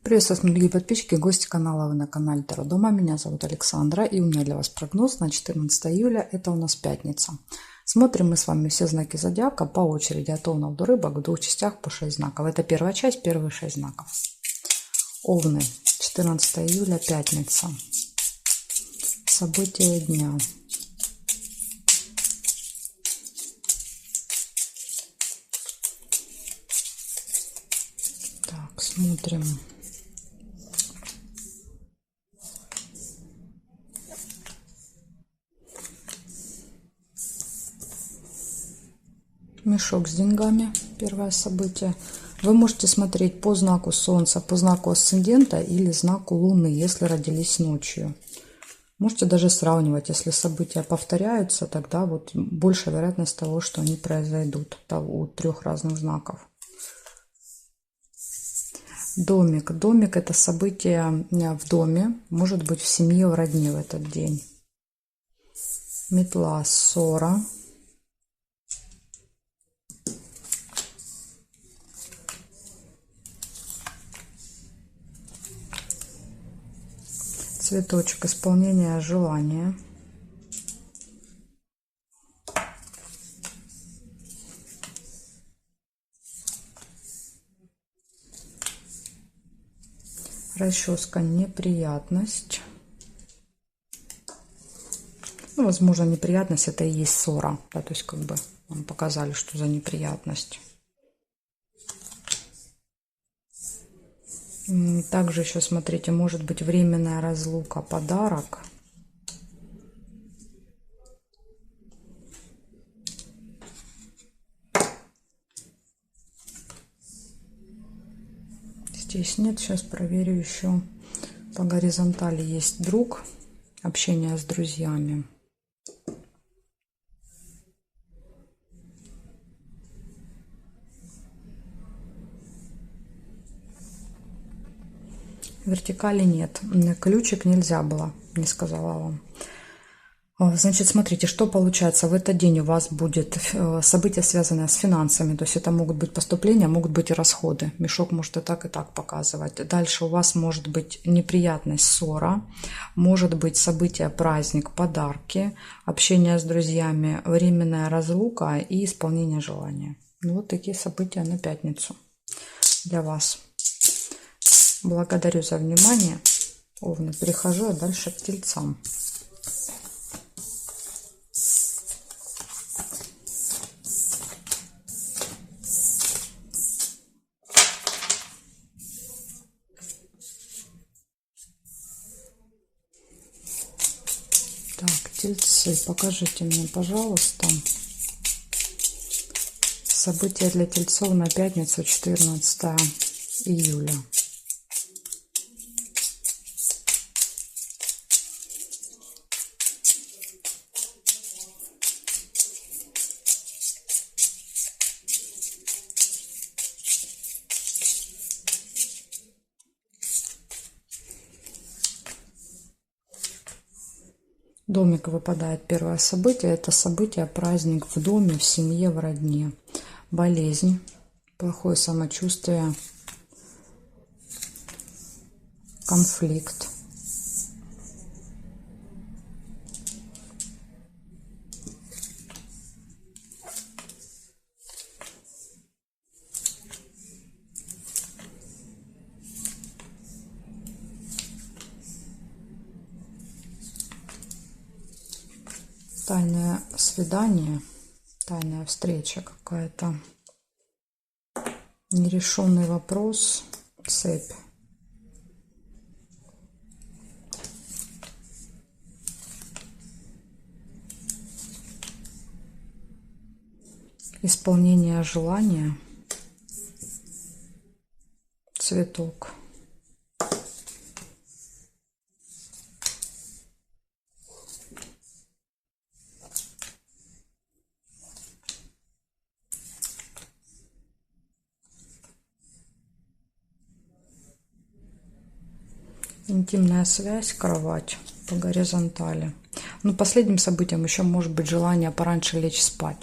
Приветствую вас, дорогие подписчики и гости канала. Вы на канале Таро Дома. Меня зовут Александра, и у меня для вас прогноз на 14 июля. Это у нас пятница. Смотрим мы с вами все знаки зодиака по очереди от Овнов до Рыбок в двух частях по 6 знаков. Это первая часть, первые 6 знаков. Овны, 14 июля, пятница. События дня. Так, смотрим. Мешок с деньгами. Первое событие. Вы можете смотреть по знаку Солнца, по знаку асцендента или знаку Луны, если родились ночью. Можете даже сравнивать. Если события повторяются, тогда вот больше вероятность того, что они произойдут у трех разных знаков. Домик. Домик — это событие в доме, может быть в семье, в родне в этот день. Метла — ссора. Цветочек — исполнение желания. Расческа — неприятность. Ну, возможно, неприятность — это и есть ссора. Да, то есть как бы вам показали, что за неприятность. Также еще, смотрите, может быть временная разлука, подарок. Здесь нет, сейчас проверю еще. По горизонтали есть друг, общение с друзьями. Вертикали нет. Ключик нельзя было, не сказала вам. Значит, смотрите, что получается. В этот день у вас будет событие, связанное с финансами. То есть это могут быть поступления, могут быть и расходы. Мешок может и так показывать. Дальше у вас может быть неприятность, ссора. Может быть событие, праздник, подарки, общение с друзьями, временная разлука и исполнение желания. Ну, вот такие события на пятницу для вас. Благодарю за внимание. Овны, перехожу я дальше к тельцам. Так, тельцы, покажите мне, пожалуйста, события для тельцов на пятницу, 14 июля. Домик выпадает первое событие. Это событие, праздник в доме, в семье, в родне. Болезнь, плохое самочувствие, конфликт. Тайное свидание, тайная встреча какая-то, нерешенный вопрос, цепь. Исполнение желания, цветок. Интимная связь, кровать по горизонтали. Ну, последним событием еще может быть желание пораньше лечь спать.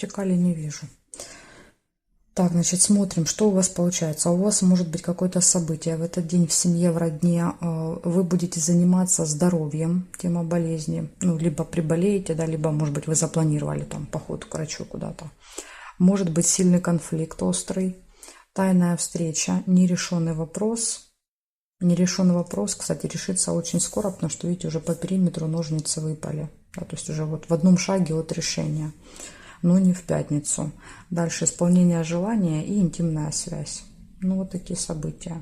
вертикали не вижу. Так, значит, смотрим, что у вас получается. У вас может быть какое-то событие в этот день в семье, в родне. Вы будете заниматься здоровьем, тема болезни. Ну, либо приболеете, да, либо, может быть, вы запланировали там поход к врачу куда-то. Может быть сильный конфликт острый, тайная встреча, нерешенный вопрос. Нерешенный вопрос, кстати, решится очень скоро, потому что, видите, уже по периметру ножницы выпали. Да, то есть уже вот в одном шаге от решения. Но не в пятницу. Дальше исполнение желания и интимная связь. Ну, вот такие события.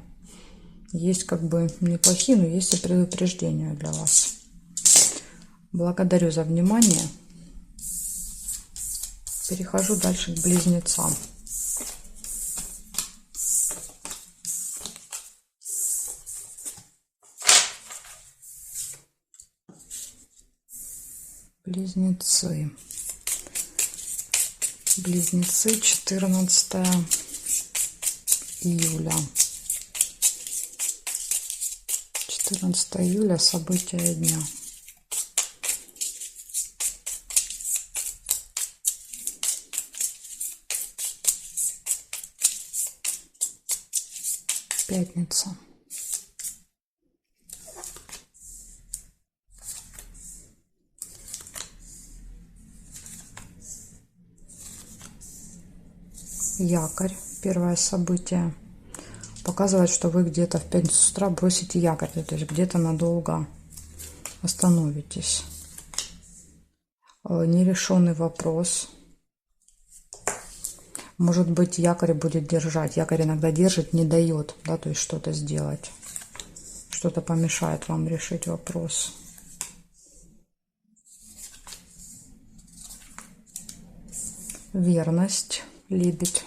Есть как бы неплохие, но есть и предупреждения для вас. Благодарю за внимание. Перехожу дальше к близнецам. Близнецы. Близнецы, 14 июля. 14 июля, события дня. Пятница. Якорь. Первое событие. Показывает, что вы где-то в пятницу с утра бросите якорь, то есть где-то надолго остановитесь. Нерешенный вопрос. Может быть, якорь будет держать. Якорь иногда держит, не дает, да, то есть что-то сделать. Что-то помешает вам решить вопрос. Верность. Лебедь.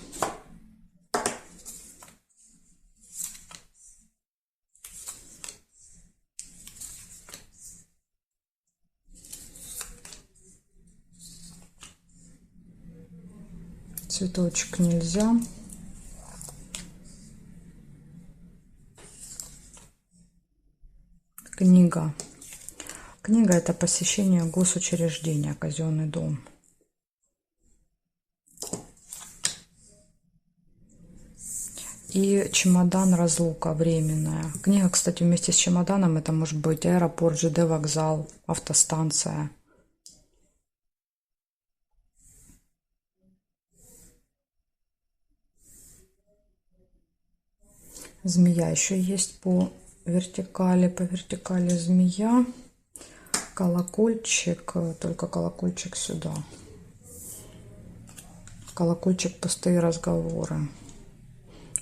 Цветочек нельзя. Книга. Книга — это посещение госучреждения, казенный дом. И чемодан, разлука временная. Книга, кстати, вместе с чемоданом это может быть аэропорт, ЖД вокзал, автостанция. Змея еще есть по вертикали змея. Колокольчик, только колокольчик сюда. Колокольчик, пустые разговоры.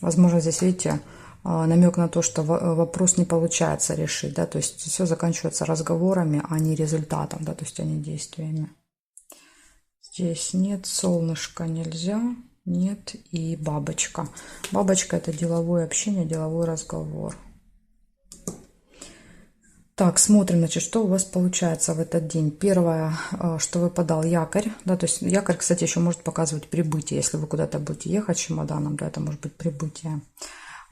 Возможно, здесь, видите, намек на то, что вопрос не получается решить, да, то есть все заканчивается разговорами, а не результатом, да, то есть а не действиями. Здесь нет, солнышко нельзя, нет, и бабочка. Бабочка — это деловое общение, деловой разговор. Так, смотрим, значит, что у вас получается в этот день. Первое, что выпадал якорь, да, то есть якорь, кстати, еще может показывать прибытие, если вы куда-то будете ехать с чемоданом, да, это может быть прибытие.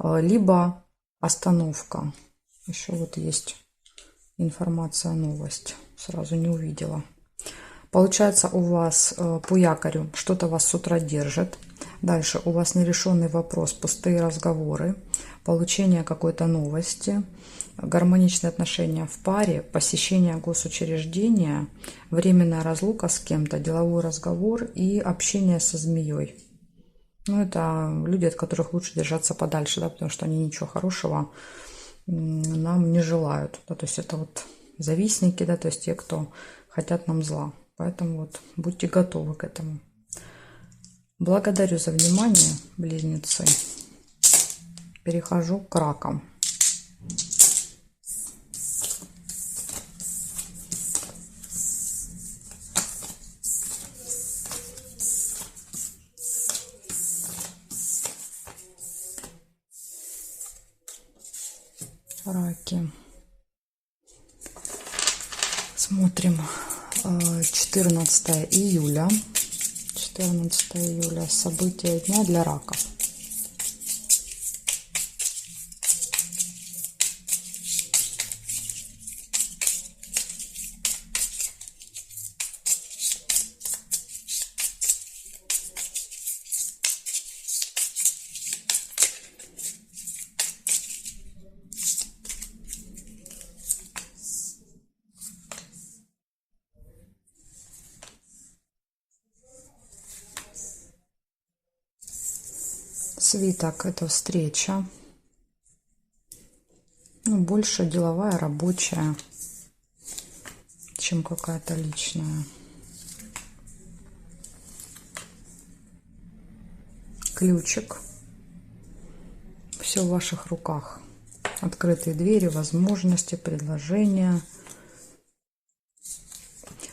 Либо остановка. Еще вот есть информация, новость, сразу не увидела. Получается, у вас по якорю что-то вас с утра держит. Дальше у вас нерешенный вопрос, пустые разговоры, получение какой-то новости, гармоничные отношения в паре, посещение госучреждения, временная разлука с кем-то, деловой разговор и общение со змеей. Ну, это люди, от которых лучше держаться подальше, да, потому что они ничего хорошего нам не желают. Да, то есть это вот завистники, да, то есть те, кто хотят нам зла. Поэтому вот будьте готовы к этому. Благодарю за внимание, близнецы. Перехожу к ракам. Раки. Смотрим. 14 июля. 14 июля. События дня для раков. Свиток — это встреча. Ну, больше деловая, рабочая, чем какая-то личная. Ключик. Все в ваших руках. Открытые двери, возможности, предложения.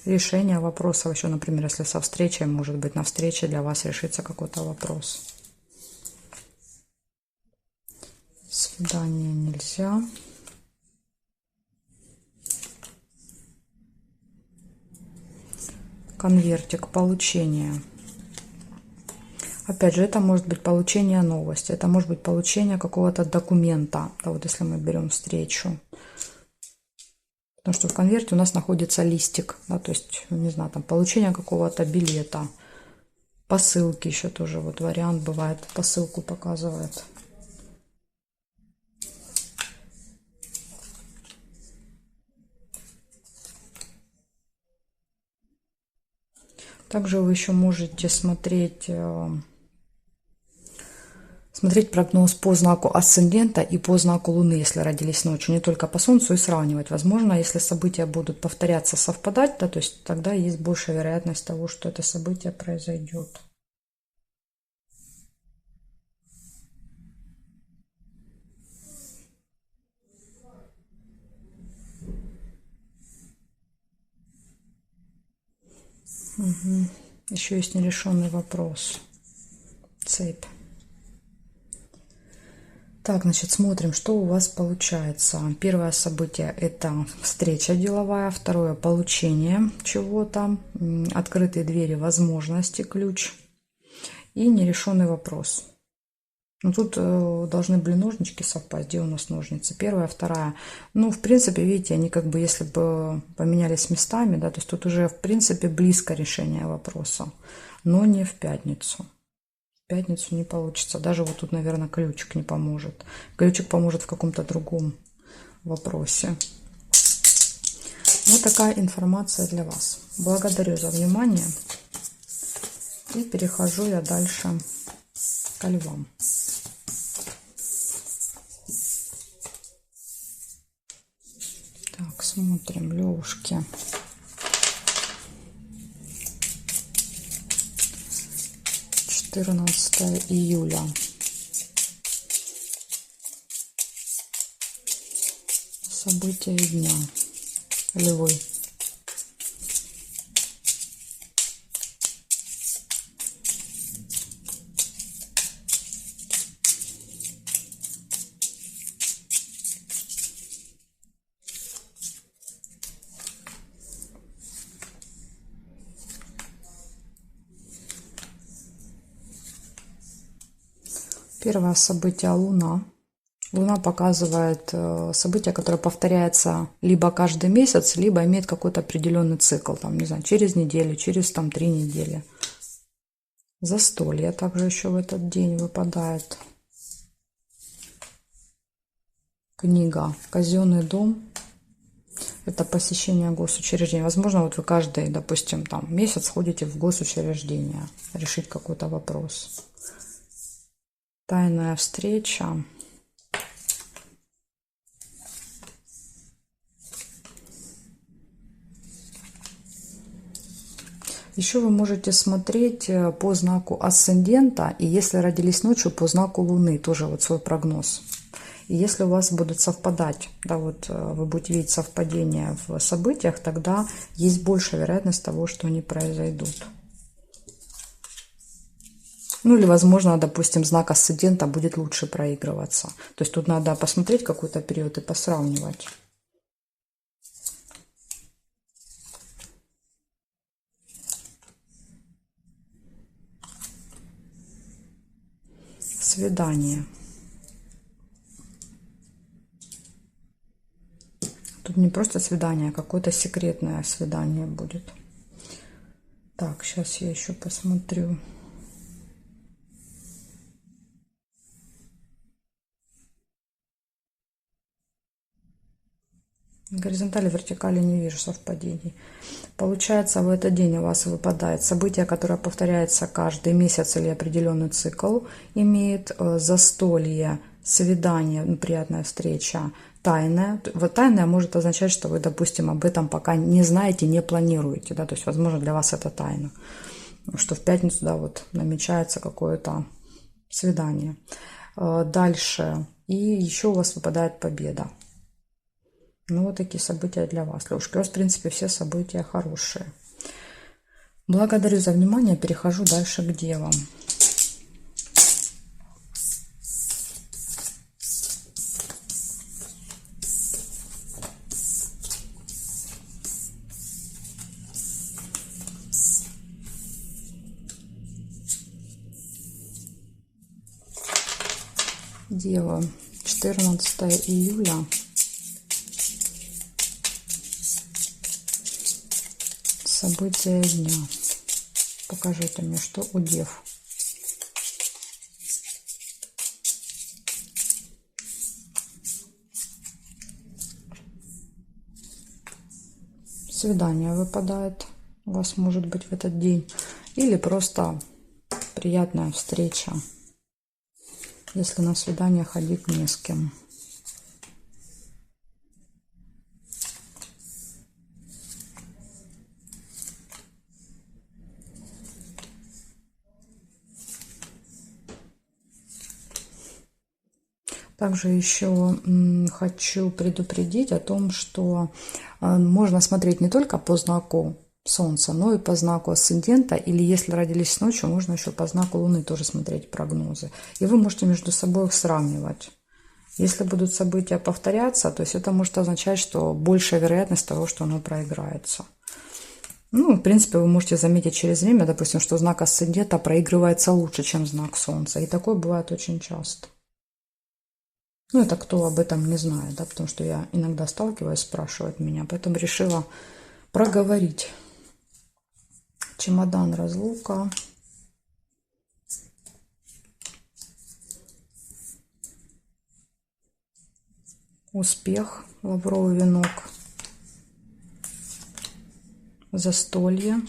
Решение вопросов. Еще, например, если со встречей, может быть, на встрече для вас решится какой-то вопрос. Свидание нельзя. Конвертик. Получение. Опять же, это может быть получение новости, это может быть получение какого-то документа. Да, вот если мы берем встречу. Потому что в конверте у нас находится листик, да, то есть, не знаю, там получение какого-то билета. Посылки еще тоже вот вариант бывает, посылку показывает. Также вы еще можете смотреть прогноз по знаку асцендента и по знаку Луны, если родились ночью, не только по Солнцу, и сравнивать. Возможно, если события будут повторяться, совпадать, да, то есть тогда есть большая вероятность того, что это событие произойдет. Угу. Еще есть нерешенный вопрос. Цепь. Так, значит, смотрим, что у вас получается. Первое событие – это встреча деловая. Второе – получение чего-то. Открытые двери, возможности, ключ. И нерешенный вопрос. Ну, тут должны были ножнички совпасть. Где у нас ножницы? Первая, вторая. Ну, в принципе, видите, они как бы, если бы поменялись местами, да, то есть тут уже, в принципе, близко решение вопроса. Но не в пятницу. В пятницу не получится. Даже вот тут, наверное, ключик не поможет. Ключик поможет в каком-то другом вопросе. Вот такая информация для вас. Благодарю за внимание. И перехожу я дальше к львам. Так, смотрим, левушки. июля. События дня. Львы. Первое событие — Луна. Луна показывает событие, которое повторяется либо каждый месяц, либо имеет какой-то определенный цикл, там, не знаю, через неделю, через там 3 недели. Застолье также еще в этот день выпадает. Книга. Казенный дом. Это посещение госучреждения. Возможно, вот вы каждый, допустим, там месяц ходите в госучреждение решить какой-то вопрос. Тайная встреча. Еще вы можете смотреть по знаку асцендента, и если родились ночью, по знаку Луны, тоже вот свой прогноз. И если у вас будут совпадать, да, вот вы будете видеть совпадения в событиях, тогда есть большая вероятность того, что они произойдут. Ну или, возможно, допустим, знак асцендента будет лучше проигрываться. То есть тут надо посмотреть какой-то период и посравнивать. Свидание. Тут не просто свидание, а какое-то секретное свидание будет. Так, сейчас я еще посмотрю. Горизонтали, вертикали не вижу совпадений. Получается, в этот день у вас выпадает событие, которое повторяется каждый месяц или определенный цикл, имеет застолье, свидание, приятная встреча, тайная. Вот тайная может означать, что вы, допустим, об этом пока не знаете, не планируете, да, то есть, возможно, для вас это тайна, что в пятницу, да, вот намечается какое-то свидание. Дальше. И еще у вас выпадает победа. Ну, вот такие события для вас, Лёшка. У вас, в принципе, все события хорошие. Благодарю за внимание. Перехожу дальше к девам. Дева, 14 июля. События дня. Покажите мне, что у дев. Свидание выпадает у вас, может быть, в этот день. Или просто приятная встреча, если на свидание ходить не с кем. Также еще хочу предупредить о том, что можно смотреть не только по знаку Солнца, но и по знаку асцендента, или если родились ночью, можно еще по знаку Луны тоже смотреть прогнозы. И вы можете между собой их сравнивать. Если будут события повторяться, то есть это может означать, что большая вероятность того, что оно проиграется. Ну, в принципе, вы можете заметить через время, допустим, что знак асцендента проигрывается лучше, чем знак Солнца. И такое бывает очень часто. Ну, это кто об этом не знает, да, потому что я иногда сталкиваюсь, спрашивают меня, поэтому решила проговорить. Чемодан, разлука. Успех, лавровый венок. Застолье.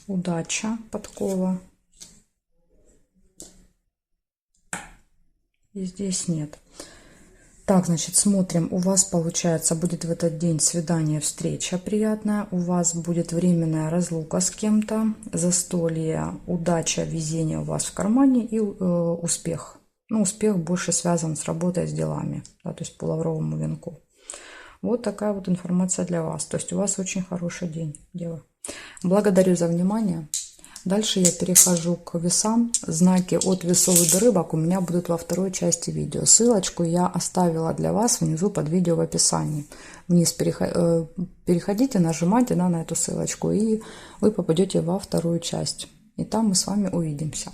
Удача, подкова. И здесь нет. Так, значит, смотрим. У вас, получается, будет в этот день свидание, встреча приятная. У вас будет временная разлука с кем-то. Застолье, удача, везение у вас в кармане и успех. Ну, успех больше связан с работой, с делами. Да, то есть по лавровому венку. Вот такая вот информация для вас. То есть у вас очень хороший день, дева. Благодарю за внимание. Дальше я перехожу к весам. Знаки от весов и до рыбок у меня будут во второй части видео. Ссылочку я оставила для вас внизу под видео в описании. Вниз переходите, нажимайте на эту ссылочку, и вы попадете во вторую часть. И там мы с вами увидимся.